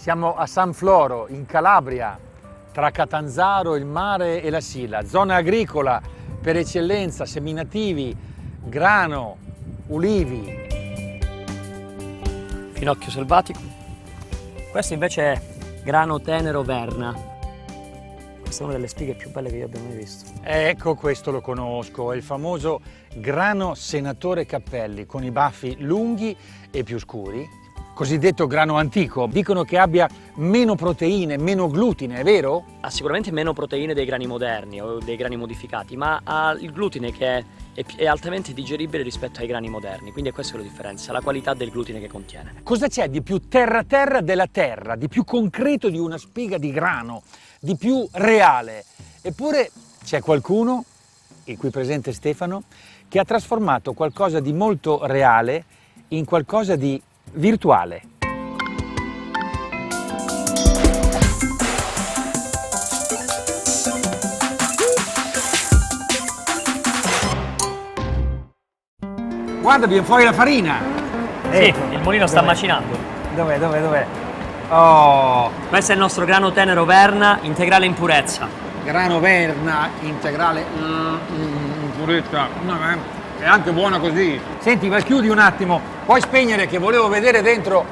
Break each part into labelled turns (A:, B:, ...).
A: Siamo a San Floro, in Calabria, tra Catanzaro, il mare e la Sila, zona agricola per eccellenza, seminativi, grano, ulivi.
B: Finocchio selvatico. Questo invece è grano tenero Verna. Questa è una delle spighe più belle che io abbia mai visto.
A: Ecco, questo lo conosco, è il famoso grano senatore Cappelli, con i baffi lunghi e più scuri, cosiddetto grano antico. Dicono che abbia meno proteine, meno glutine, è vero?
B: Ha sicuramente meno proteine dei grani moderni o dei grani modificati, ma ha il glutine che è altamente digeribile rispetto ai grani moderni, quindi è questa la differenza, la qualità del glutine che contiene.
A: Cosa c'è di più terra della terra, di più concreto di una spiga di grano, di più reale? Eppure c'è qualcuno, il qui presente Stefano, che ha trasformato qualcosa di molto reale in qualcosa di virtuale. Guarda, viene fuori la farina!
B: Sì, il mulino sta macinando.
A: Dov'è? Oh!
B: Questo è il nostro grano tenero Verna, integrale in purezza.
A: Grano Verna integrale in purezza. È anche buona così. Senti, ma chiudi un attimo, puoi spegnere che volevo vedere dentro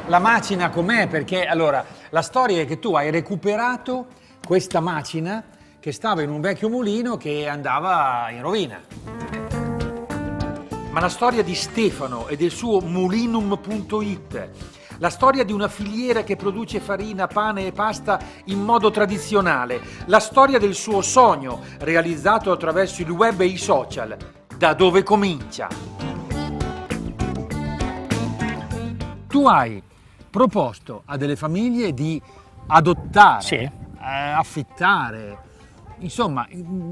A: la macina com'è, perché allora la storia è che tu hai recuperato questa macina che stava in un vecchio mulino che andava in rovina. Ma la storia di Stefano e del suo mulinum.it, la storia di una filiera che produce farina, pane e pasta in modo tradizionale, la storia del suo sogno realizzato attraverso il web e i social, da dove comincia. Tu hai proposto a delle famiglie di adottare,
B: Sì.
A: affittare, insomma,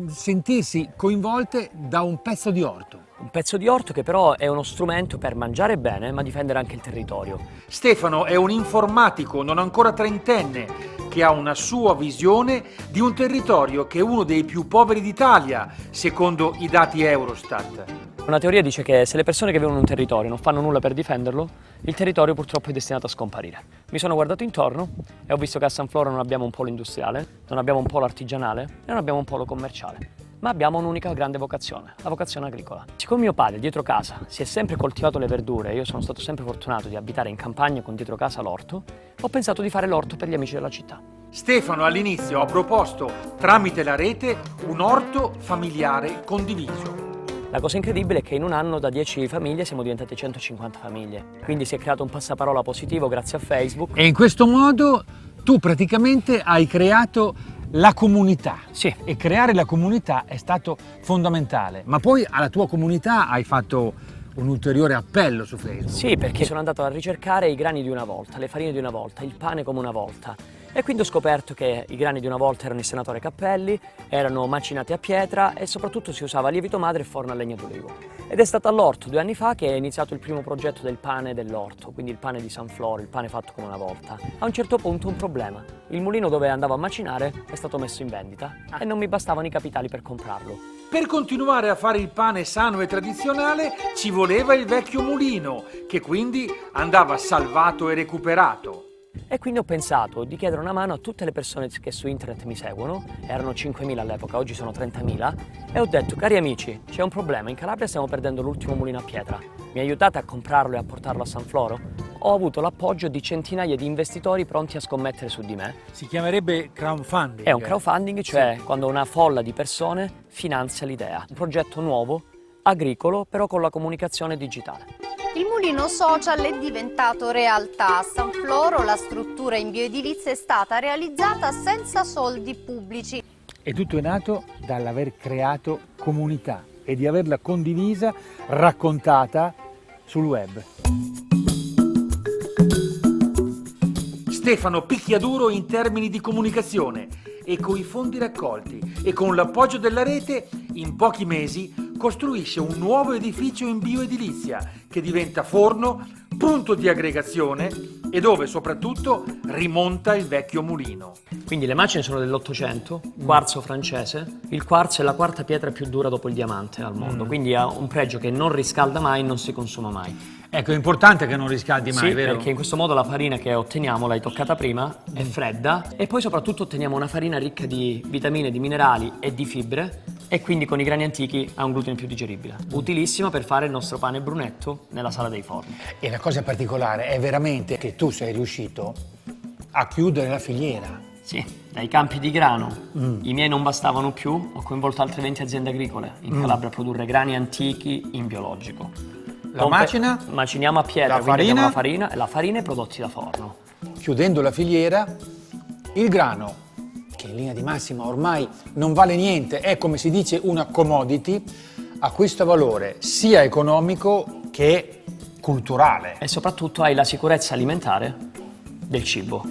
A: sentirsi coinvolte da un pezzo di orto.
B: Un pezzo di orto che però è uno strumento per mangiare bene ma difendere anche il territorio.
A: Stefano è un informatico non ancora trentenne che ha una sua visione di un territorio che è uno dei più poveri d'Italia, secondo i dati Eurostat.
B: Una teoria dice che se le persone che vivono in un territorio non fanno nulla per difenderlo, il territorio purtroppo è destinato a scomparire. Mi sono guardato intorno e ho visto che a San Floro non abbiamo un polo industriale, non abbiamo un polo artigianale e non abbiamo un polo commerciale. Ma abbiamo un'unica grande vocazione, la vocazione agricola. Siccome mio padre dietro casa si è sempre coltivato le verdure, io sono stato sempre fortunato di abitare in campagna con dietro casa l'orto, ho pensato di fare l'orto per gli amici della città.
A: Stefano all'inizio ha proposto, tramite la rete, un orto familiare condiviso.
B: La cosa incredibile è che in un anno da 10 famiglie siamo diventate 150 famiglie, quindi si è creato un passaparola positivo grazie a Facebook.
A: E in questo modo tu praticamente hai creato la comunità.
B: Sì.
A: E creare la comunità è stato fondamentale. Ma poi alla tua comunità hai fatto un ulteriore appello su Facebook.
B: Sì, perché sono andato a ricercare i grani di una volta, le farine di una volta, il pane come una volta. E quindi ho scoperto che i grani di una volta erano il senatore Cappelli, erano macinati a pietra e soprattutto si usava lievito madre e forno a legna d'olivo. Ed è stato all'orto 2 anni fa che è iniziato il primo progetto del pane dell'orto, quindi il pane di San Floro, il pane fatto come una volta. A un certo punto un problema. Il mulino dove andavo a macinare è stato messo in vendita e non mi bastavano i capitali per comprarlo.
A: Per continuare a fare il pane sano e tradizionale ci voleva il vecchio mulino, che quindi andava salvato e recuperato.
B: E quindi ho pensato di chiedere una mano a tutte le persone che su internet mi seguono, erano 5.000 all'epoca, oggi sono 30.000, e ho detto, cari amici, c'è un problema, in Calabria stiamo perdendo l'ultimo mulino a pietra, mi aiutate a comprarlo e a portarlo a San Floro? Ho avuto l'appoggio di centinaia di investitori pronti a scommettere su di me.
A: Si chiamerebbe crowdfunding.
B: È un crowdfunding, cioè quando una folla di persone finanzia l'idea. Un progetto nuovo, agricolo, però con la comunicazione digitale.
C: Il mulino social è diventato realtà. A San Floro la struttura in bioedilizia è stata realizzata senza soldi pubblici.
A: E tutto è nato dall'aver creato comunità e di averla condivisa, raccontata sul web. Stefano picchia duro in termini di comunicazione e con i fondi raccolti e con l'appoggio della rete, in pochi mesi costruisce un nuovo edificio in bioedilizia che diventa forno, punto di aggregazione e dove soprattutto rimonta il vecchio mulino.
B: Quindi le macine sono dell'800, quarzo francese. Il quarzo è la quarta pietra più dura dopo il diamante al mondo, quindi ha un pregio che non riscalda mai, non si consuma mai.
A: Ecco, è importante che non riscaldi mai,
B: Sì,
A: vero?
B: perché in questo modo la farina che otteniamo, l'hai toccata prima, è fredda e poi soprattutto otteniamo una farina ricca di vitamine, di minerali e di fibre e quindi con i grani antichi ha un glutine più digeribile. Utilissima per fare il nostro pane brunetto nella sala dei forni.
A: E la cosa particolare è veramente che tu sei riuscito a chiudere la filiera.
B: Sì, dai campi di grano, i miei non bastavano più, ho coinvolto altre 20 aziende agricole in Calabria a produrre grani antichi in biologico.
A: La macina?
B: Maciniamo a pietra,
A: La
B: quindi abbiamo
A: farina?
B: la farina e i prodotti da forno.
A: Chiudendo la filiera, il grano, che in linea di massima ormai non vale niente, è come si dice una commodity, acquista valore sia economico che culturale.
B: E soprattutto hai la sicurezza alimentare del cibo.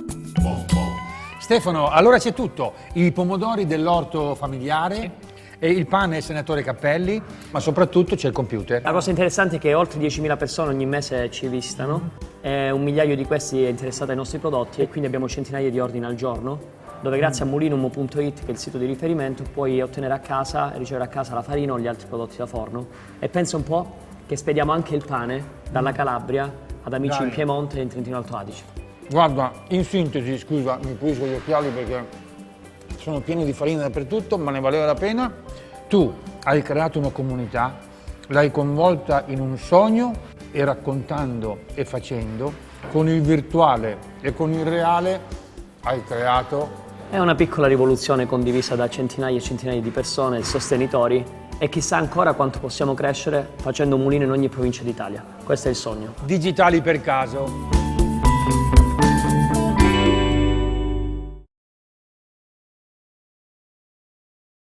A: Stefano, allora c'è tutto, i pomodori dell'orto familiare e il pane senatore Cappelli, ma soprattutto c'è il computer.
B: La cosa interessante è che oltre 10.000 persone ogni mese ci visitano, e 1 migliaio di questi è interessato ai nostri prodotti e quindi abbiamo centinaia di ordini al giorno, dove grazie a mulinum.it, che è il sito di riferimento, puoi ottenere a casa e ricevere a casa la farina o gli altri prodotti da forno. E pensa un po' che spediamo anche il pane dalla Calabria ad amici in Piemonte e in Trentino Alto Adige.
A: Guarda, in sintesi, scusa, mi pulisco gli occhiali perché sono pieni di farina dappertutto, ma ne valeva la pena. Tu hai creato una comunità, l'hai coinvolta in un sogno e raccontando e facendo, con il virtuale e con il reale, hai creato.
B: È una piccola rivoluzione condivisa da centinaia e centinaia di persone, sostenitori, e chissà ancora quanto possiamo crescere facendo mulino in ogni provincia d'Italia. Questo è il sogno.
A: Digitali per caso.